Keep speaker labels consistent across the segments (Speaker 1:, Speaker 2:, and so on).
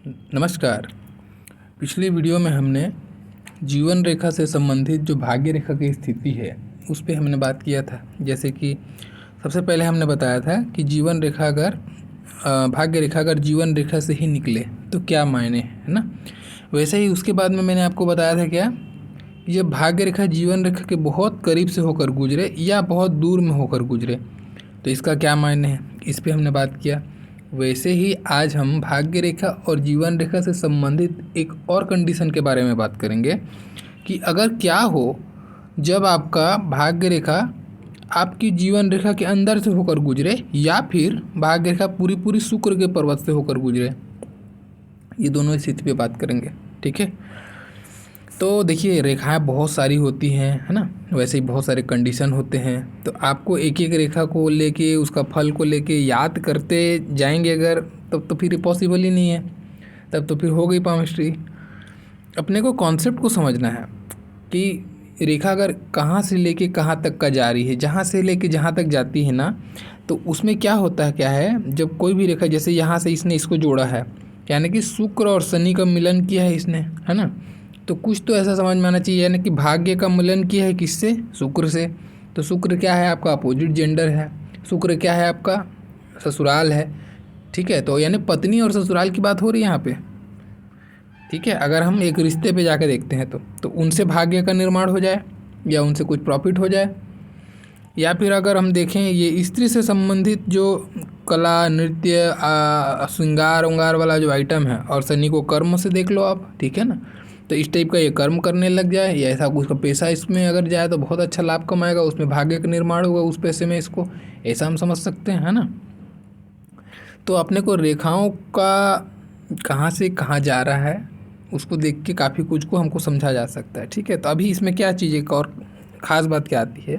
Speaker 1: नमस्कार। पिछली वीडियो में हमने जीवन रेखा से संबंधित जो भाग्य रेखा की स्थिति है उस पे हमने बात किया था। जैसे कि सबसे पहले हमने बताया था कि जीवन रेखा अगर भाग्य रेखा अगर जीवन रेखा से ही निकले तो क्या मायने है ना। वैसे ही उसके बाद में मैंने आपको बताया था क्या, ये भाग्य रेखा जीवन रेखा के बहुत करीब से होकर गुजरे या बहुत दूर में होकर गुजरे तो इसका क्या मायने है, इस पे हमने बात किया। वैसे ही आज हम भाग्य रेखा और जीवन रेखा से संबंधित एक और कंडीशन के बारे में बात करेंगे कि अगर क्या हो जब आपका भाग्य रेखा आपकी जीवन रेखा के अंदर से होकर गुजरे या फिर भाग्य रेखा पूरी पूरी शुक्र के पर्वत से होकर गुजरे। ये दोनों स्थिति पे बात करेंगे, ठीक है। तो देखिए रेखाएं बहुत सारी होती हैं, है ना। वैसे ही बहुत सारे कंडीशन होते हैं, तो आपको एक एक रेखा को लेके उसका फल को लेके याद करते जाएंगे अगर, तब तो फिर पॉसिबल ही नहीं है, तब तो फिर हो गई पामिस्ट्री। अपने को कॉन्सेप्ट को समझना है कि रेखा अगर कहाँ से लेके कहाँ तक का जा रही है, जहाँ से लेके जहाँ तक जाती है ना, तो उसमें क्या होता है, क्या है, जब कोई भी रेखा जैसे यहाँ से इसने इसको जोड़ा है, यानी कि शुक्र और शनि का मिलन किया है इसने, है ना। तो कुछ तो ऐसा समझ में आना चाहिए, यानी कि भाग्य का मिलन किया है किससे, शुक्र से। तो शुक्र क्या है, आपका अपोजिट जेंडर है। शुक्र क्या है, आपका ससुराल है, ठीक है। तो यानी पत्नी और ससुराल की बात हो रही है यहाँ पे, ठीक है। अगर हम एक रिश्ते पे जाकर देखते हैं तो उनसे भाग्य का निर्माण हो जाए या उनसे कुछ प्रॉफिट हो जाए, या फिर अगर हम देखें ये स्त्री से संबंधित जो कला नृत्य श्रृंगार उंगार वाला जो आइटम है, और शनि को कर्म से देख लो आप, ठीक है ना। तो इस टाइप का ये कर्म करने लग जाए या ऐसा कुछ का पैसा इसमें अगर जाए तो बहुत अच्छा लाभ कमाएगा, उसमें भाग्य का निर्माण होगा उस पैसे में, इसको ऐसा हम समझ सकते हैं, है ना। तो अपने को रेखाओं का कहाँ से कहाँ जा रहा है उसको देख के काफ़ी कुछ को हमको समझा जा सकता है, ठीक है। तो अभी इसमें क्या चीज़, एक और ख़ास बात क्या आती है,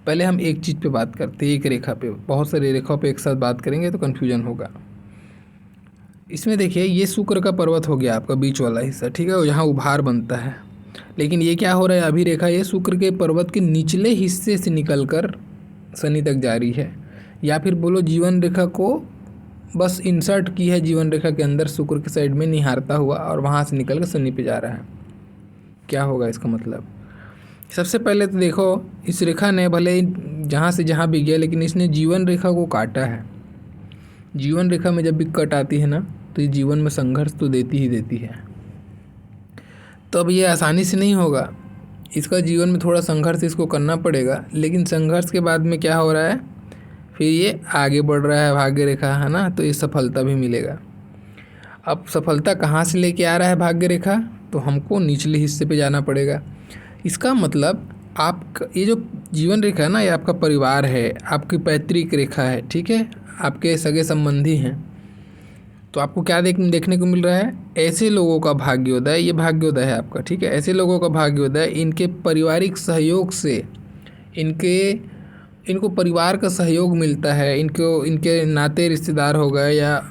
Speaker 1: पहले हम एक चीज़ पे बात करते हैं, एक रेखा पे। बहुत सारी रेखाओं पे एक साथ बात करेंगे तो कन्फ्यूजन होगा। इसमें देखिए ये शुक्र का पर्वत हो गया आपका बीच वाला हिस्सा, ठीक है, यहाँ उभार बनता है। लेकिन ये क्या हो रहा है, अभी रेखा ये शुक्र के पर्वत के निचले हिस्से से निकलकर शनि तक जा रही है, या फिर बोलो जीवन रेखा को बस इंसर्ट की है जीवन रेखा के अंदर शुक्र के साइड में निहारता हुआ, और वहाँ से निकल कर शनि पे जा रहा है। क्या होगा इसका मतलब, सबसे पहले तो देखो इस रेखा ने भले जहाँ से जहाँ भी गया, लेकिन इसने जीवन रेखा को काटा है। जीवन रेखा में जब भी कट आती है ना, तो ये जीवन में संघर्ष तो देती ही देती है। तो अब ये आसानी से नहीं होगा, इसका जीवन में थोड़ा संघर्ष इसको करना पड़ेगा। लेकिन संघर्ष के बाद में क्या हो रहा है, फिर ये आगे बढ़ रहा है भाग्य रेखा, है ना। तो ये सफलता भी मिलेगा। अब सफलता कहाँ से लेके आ रहा है भाग्य रेखा, तो हमको निचले हिस्से पे जाना पड़ेगा। इसका मतलब आप ये जो जीवन रेखा है ना, ये आपका परिवार है, आपकी पैतृक रेखा है, ठीक है, आपके सगे संबंधी हैं। तो आपको क्या देखने को मिल रहा है, ऐसे लोगों का भाग्योदय, ये भाग्योदय है आपका, ठीक है। ऐसे लोगों का भाग्योदय, इनके पारिवारिक सहयोग से इनको परिवार का सहयोग मिलता है, इनके नाते रिश्तेदार हो गए या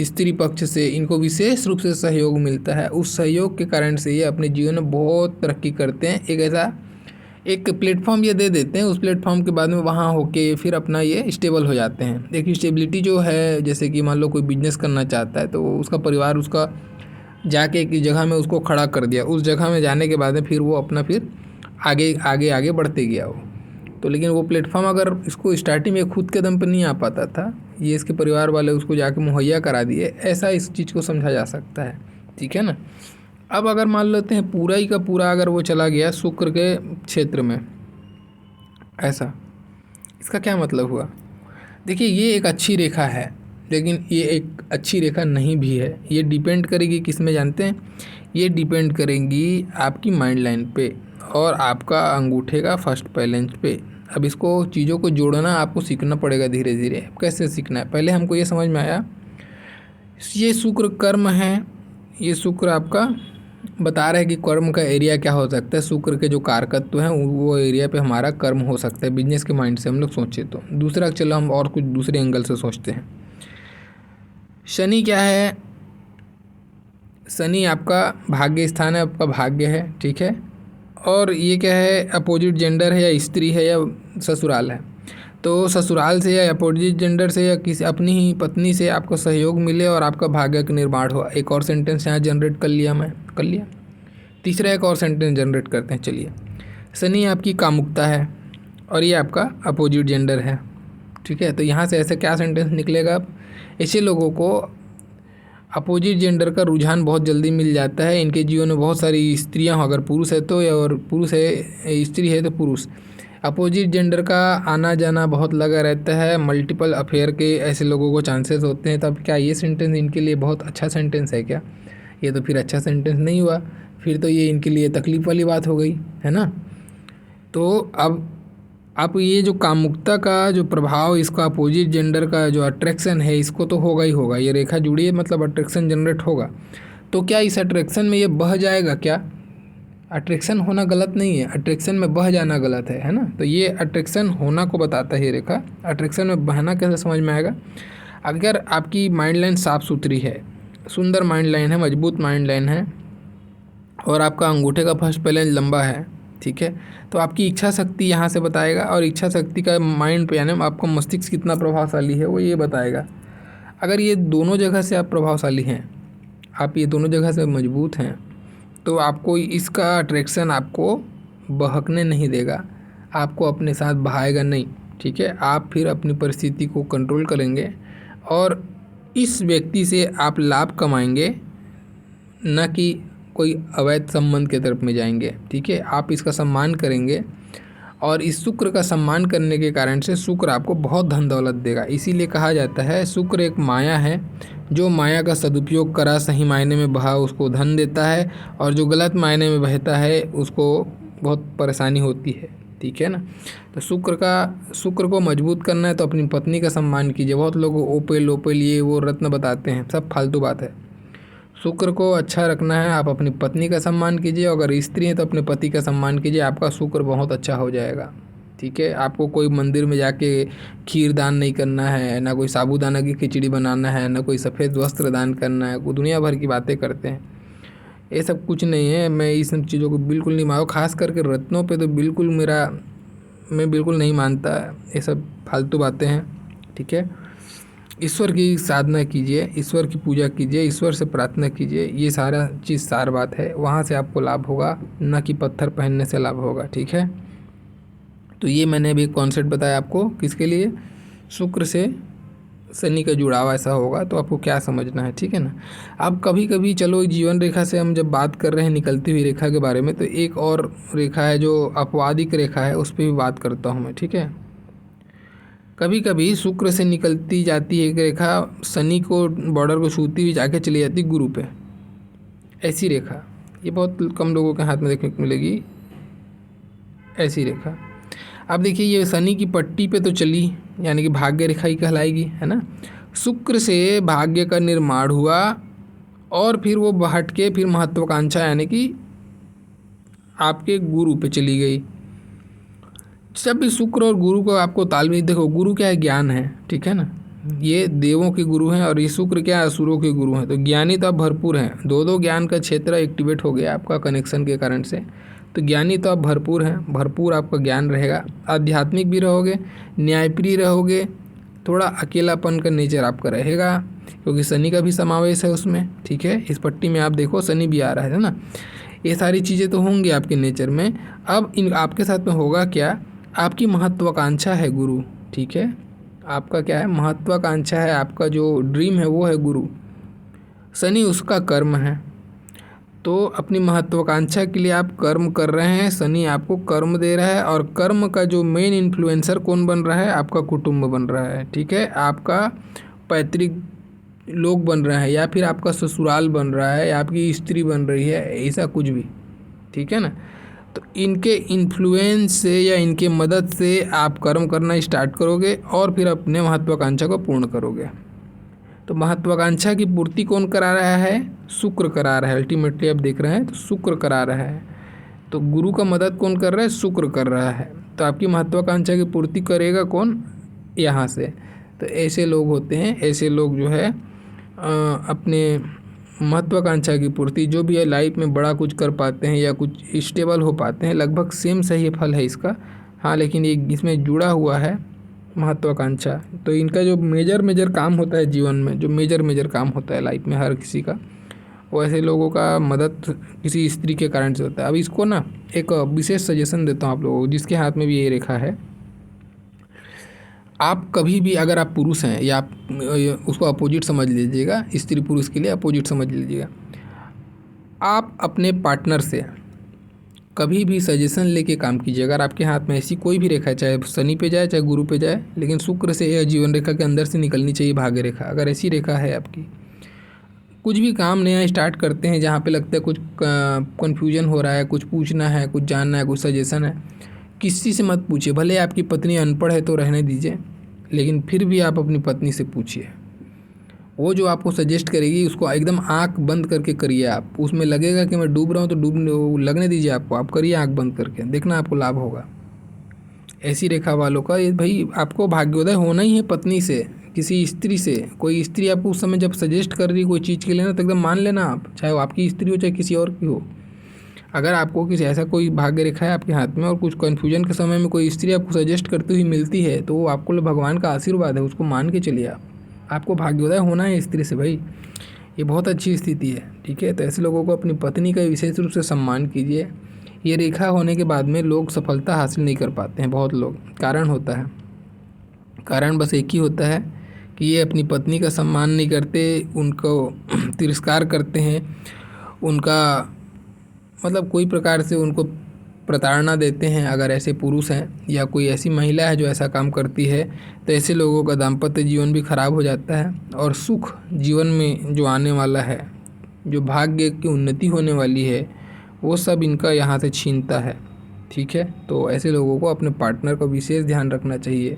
Speaker 1: स्त्री पक्ष से इनको विशेष रूप से सहयोग मिलता है। उस सहयोग के कारण से ये अपने जीवन में बहुत तरक्की करते हैं। एक ऐसा एक प्लेटफॉर्म ये दे देते हैं, उस प्लेटफॉर्म के बाद में वहाँ होके फिर अपना ये स्टेबल हो जाते हैं। एक स्टेबिलिटी जो है, जैसे कि मान लो कोई बिजनेस करना चाहता है तो उसका परिवार उसका जाके एक जगह में उसको खड़ा कर दिया, उस जगह में जाने के बाद में फिर वो अपना फिर आगे आगे आगे बढ़ते गया वो। तो लेकिन वो प्लेटफॉर्म अगर इसको स्टार्टिंग में खुद के दम पर नहीं आ पाता था, ये इसके परिवार वाले उसको जाके मुहैया करा दिए, ऐसा इस चीज़ को समझा जा सकता है, ठीक है ना। अब अगर मान लेते हैं पूरा ही का पूरा अगर वो चला गया शुक्र के क्षेत्र में, ऐसा, इसका क्या मतलब हुआ। देखिए ये एक अच्छी रेखा है, लेकिन ये एक अच्छी रेखा नहीं भी है। ये डिपेंड करेगी किस में, जानते हैं, ये डिपेंड करेंगी आपकी माइंड लाइन पे और आपका अंगूठे का फर्स्ट बैलेंस पे। अब इसको चीज़ों को जोड़ना आपको सीखना पड़ेगा धीरे धीरे। कैसे सीखना है, पहले हमको ये समझ में आया, ये शुक्र कर्म है, ये शुक्र आपका बता रहा है कि कर्म का एरिया क्या हो सकता है। शुक्र के जो कारकत्व हैं वो एरिया पे हमारा कर्म हो सकता है, बिजनेस के माइंड से हम लोग सोचे तो। दूसरा चलो हम और कुछ दूसरे एंगल से सोचते हैं। शनि क्या है, शनि आपका भाग्य स्थान है, आपका भाग्य है, ठीक है। और ये क्या है, अपोजिट जेंडर है या स्त्री है या ससुराल है। तो ससुराल से या अपोजिट जेंडर से या किसी अपनी ही पत्नी से आपको सहयोग मिले और आपका भाग्य का निर्माण हो। एक और सेंटेंस यहाँ जनरेट कर लिया। तीसरा एक और सेंटेंस जनरेट करते हैं। चलिए, शनि आपकी कामुकता है और ये आपका अपोजिट जेंडर है, ठीक है। तो यहाँ से ऐसे क्या सेंटेंस निकलेगा? ऐसे लोगों को अपोजिट जेंडर का रुझान बहुत जल्दी मिल जाता है। इनके जीवन में बहुत सारी स्त्रियाँ हो, अगर पुरुष है तो, या और पुरुष है स्त्री है तो पुरुष, अपोजिट जेंडर का आना जाना बहुत लगा रहता है। मल्टीपल अफेयर के ऐसे लोगों को चांसेस होते हैं। तब क्या ये सेंटेंस इनके लिए बहुत अच्छा सेंटेंस है क्या? ये तो फिर अच्छा सेंटेंस नहीं हुआ, फिर तो ये इनके लिए तकलीफ़ वाली बात हो गई, है ना। तो अब आप ये जो कामुकता का जो प्रभाव, इसका अपोजिट जेंडर का जो अट्रैक्शन है, इसको तो होगा ही होगा। ये रेखा जुड़ी है मतलब अट्रैक्शन जनरेट होगा। तो क्या इस अट्रैक्शन में ये बह जाएगा क्या? अट्रैक्शन होना गलत नहीं है, अट्रैक्शन में बह जाना गलत है ना। तो ये अट्रैक्शन होना को बताता है ये रेखा। अट्रैक्शन में बहना कैसे समझ में आएगा? अगर आपकी माइंड लाइन साफ़ सुथरी है, सुंदर माइंड लाइन है, मजबूत माइंड लाइन है, और आपका अंगूठे का फर्स्ट पैलेंज लंबा है, ठीक है, तो आपकी इच्छा शक्ति यहाँ से बताएगा। और इच्छा शक्ति का माइंड पे, यानी आपका मस्तिष्क कितना प्रभावशाली है, वो ये बताएगा। अगर ये दोनों जगह से आप प्रभावशाली हैं, आप ये दोनों जगह से मजबूत हैं, तो आपको इसका अट्रैक्शन आपको बहकने नहीं देगा, आपको अपने साथ बहाएगा नहीं, ठीक है। आप फिर अपनी परिस्थिति को कंट्रोल करेंगे और इस व्यक्ति से आप लाभ कमाएंगे, न कि कोई अवैध संबंध के तरफ में जाएंगे, ठीक है। आप इसका सम्मान करेंगे और इस शुक्र का सम्मान करने के कारण से शुक्र आपको बहुत धन दौलत देगा। इसीलिए कहा जाता है शुक्र एक माया है, जो माया का सदुपयोग करा, सही मायने में बहा, उसको धन देता है, और जो गलत मायने में बहता है उसको बहुत परेशानी होती है, ठीक है ना। तो शुक्र को मजबूत करना है तो अपनी पत्नी का सम्मान कीजिए। बहुत लोग ओपेल ये वो रत्न बताते हैं, सब फालतू बात है। शुक्र को अच्छा रखना है, आप अपनी पत्नी का सम्मान कीजिए। अगर स्त्री है तो अपने पति का सम्मान कीजिए, आपका शुक्र बहुत अच्छा हो जाएगा, ठीक है। आपको कोई मंदिर में जाके खीर दान नहीं करना है, ना कोई साबूदाना की खिचड़ी बनाना है, ना कोई सफ़ेद वस्त्र दान करना है। वो दुनिया भर की बातें करते हैं, ये सब कुछ नहीं है। मैं इस सब चीज़ों को बिल्कुल नहीं मानो, खास करके रत्नों पे तो बिल्कुल मैं बिल्कुल नहीं मानता। ये सब फालतू बातें हैं, ठीक है। ईश्वर की साधना कीजिए, ईश्वर की पूजा कीजिए, ईश्वर से प्रार्थना कीजिए, ये सारा चीज़ सार बात है। वहाँ से आपको लाभ होगा, न कि पत्थर पहनने से लाभ होगा, ठीक है। तो ये मैंने अभी कॉन्सेप्ट बताया आपको, किसके लिए? शुक्र से शनि का जुड़ाव ऐसा होगा तो आपको क्या समझना है, ठीक है ना। अब कभी कभी चलो जीवन रेखा से हम जब बात कर रहे हैं निकलती हुई रेखा के बारे में, तो एक और रेखा है जो अपवादिक रेखा है, उस पर भी बात करता हूँ मैं, ठीक है। कभी कभी शुक्र से निकलती जाती है एक रेखा, शनि को बॉर्डर को छूती हुई जाके चली जाती गुरु पे। ऐसी रेखा ये बहुत कम लोगों के हाथ में देखने को मिलेगी, ऐसी रेखा। अब देखिए ये शनि की पट्टी पे तो चली, यानी कि भाग्य रेखा ही कहलाएगी, है ना। शुक्र से भाग्य का निर्माण हुआ और फिर वो हट के फिर महत्वाकांक्षा यानी कि आपके गुरु पे चली गई। जब भी शुक्र और गुरु को आपको तालमेल, देखो गुरु क्या है? ज्ञान है, ठीक है ना। ये देवों के गुरु हैं और ये शुक्र क्या है? असुरों के गुरु हैं। तो ज्ञानी तो आप भरपूर हैं, दो ज्ञान का क्षेत्र एक्टिवेट हो गया आपका कनेक्शन के कारण से। तो ज्ञानी तो आप भरपूर हैं, भरपूर आपका ज्ञान रहेगा, आध्यात्मिक भी रहोगे, न्यायप्रिय रहोगे, थोड़ा अकेलापन का नेचर आपका रहेगा क्योंकि शनि का भी समावेश है उसमें, ठीक है। इस पट्टी में आप देखो शनि भी आ रहा है ना। ये सारी चीज़ें तो होंगी आपके नेचर में। अब इन आपके साथ में होगा क्या? आपकी महत्वाकांक्षा है गुरु, ठीक है। आपका क्या है? महत्वाकांक्षा है, आपका जो ड्रीम है वो है गुरु। शनि उसका कर्म है, तो अपनी महत्वाकांक्षा के लिए आप कर्म कर रहे हैं, शनि आपको कर्म दे रहा है। और कर्म का जो मेन इन्फ्लुएंसर कौन बन रहा है? आपका कुटुंब बन रहा है, ठीक है। आपका पैतृक लोग बन रहे हैं, या फिर आपका ससुराल बन रहा है, या आपकी स्त्री बन रही है, ऐसा कुछ भी, ठीक है ना। तो इनके इन्फ्लुएंस से या इनके मदद से आप कर्म करना स्टार्ट करोगे और फिर अपने महत्वाकांक्षा को पूर्ण करोगे। तो महत्वाकांक्षा की पूर्ति कौन करा रहा है? शुक्र करा रहा है। अल्टीमेटली आप देख रहे हैं तो शुक्र करा रहा है। तो गुरु का मदद कौन कर रहा है? शुक्र कर रहा है। तो आपकी महत्वाकांक्षा की पूर्ति करेगा कौन? यहाँ से। तो ऐसे लोग होते हैं, ऐसे लोग जो है अपने महत्वाकांक्षा की पूर्ति, जो भी है लाइफ में बड़ा कुछ कर पाते हैं या कुछ स्टेबल हो पाते हैं। लगभग सेम सही फल है इसका, हाँ, लेकिन ये इसमें जुड़ा हुआ है महत्वाकांक्षा। तो इनका जो मेजर काम होता है जीवन में, जो मेजर काम होता है लाइफ में हर किसी का, वो ऐसे लोगों का मदद किसी स्त्री के कारण से होता है। अब इसको ना एक विशेष सजेशन देता हूँ आप लोगों को जिसके हाथ में भी ये रेखा है। आप कभी भी अगर आप पुरुष हैं या आप उसको अपोजिट समझ लीजिएगा, स्त्री पुरुष के लिए अपोजिट समझ लीजिएगा, आप अपने पार्टनर से कभी भी सजेशन लेके काम कीजिए। अगर आपके हाथ में ऐसी कोई भी रेखा है, चाहे शनि पे जाए चाहे गुरु पे जाए, लेकिन शुक्र से या जीवन रेखा के अंदर से निकलनी चाहिए भाग्य रेखा। अगर ऐसी रेखा है आपकी, कुछ भी काम नया स्टार्ट करते हैं जहाँ पे लगता है कुछ कन्फ्यूजन हो रहा है, कुछ पूछना है, कुछ जानना है, कुछ सजेशन है, किसी से मत पूछिए। भले आपकी पत्नी अनपढ़ है तो रहने दीजिए, लेकिन फिर भी आप अपनी पत्नी से पूछिए। वो जो आपको सजेस्ट करेगी उसको एकदम आंख बंद करके करिए आप। उसमें लगेगा कि मैं डूब रहा हूँ तो लगने दीजिए आपको, आप करिए आंख बंद करके, देखना आपको लाभ होगा। ऐसी रेखा वालों का ये भाई आपको भाग्योदय होना ही है पत्नी से, किसी स्त्री से। कोई स्त्री आपको उस समय जब सजेस्ट कर रही कोई चीज़ के लिए ना, तो एकदम मान लेना आप, चाहे वो आपकी स्त्री हो चाहे किसी और की हो। अगर आपको किसी ऐसा कोई भाग्य रेखा है आपके हाथ में और कुछ कन्फ्यूजन के समय में कोई स्त्री आपको सजेस्ट करती हुई मिलती है, तो वो आपको भगवान का आशीर्वाद है, उसको मान के चलिए आप। आपको भाग्योदय होना है स्त्री से भाई, ये बहुत अच्छी स्थिति है, ठीक है। तो ऐसे लोगों को अपनी पत्नी का विशेष रूप से सम्मान कीजिए। ये रेखा होने के बाद में लोग सफलता हासिल नहीं कर पाते हैं, बहुत लोग। कारण होता है, कारण बस एक ही होता है कि ये अपनी पत्नी का सम्मान नहीं करते, उनको तिरस्कार करते हैं, उनका मतलब कोई प्रकार से उनको प्रताड़ना देते हैं। अगर ऐसे पुरुष हैं या कोई ऐसी महिला है जो ऐसा काम करती है, तो ऐसे लोगों का दाम्पत्य जीवन भी खराब हो जाता है, और सुख जीवन में जो आने वाला है, जो भाग्य की उन्नति होने वाली है, वो सब इनका यहाँ से छीनता है, ठीक है। तो ऐसे लोगों को अपने पार्टनर का विशेष ध्यान रखना चाहिए।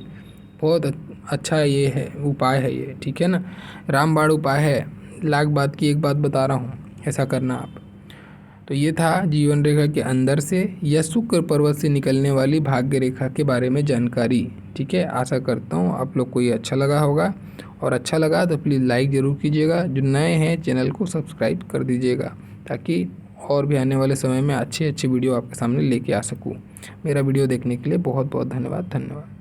Speaker 1: बहुत अच्छा ये है, उपाय है ये, ठीक है ना। रामबाण उपाय है, लाख बात की एक बात बता रहा हूँ, ऐसा करना आप। तो ये था जीवन रेखा के अंदर से या शुक्र पर्वत से निकलने वाली भाग्य रेखा के बारे में जानकारी, ठीक है। आशा करता हूँ आप लोग को ये अच्छा लगा होगा, और अच्छा लगा तो प्लीज़ लाइक ज़रूर कीजिएगा। जो नए हैं चैनल को सब्सक्राइब कर दीजिएगा, ताकि और भी आने वाले समय में अच्छे वीडियो आपके सामने लेके आ सकूँ। मेरा वीडियो देखने के लिए बहुत बहुत धन्यवाद।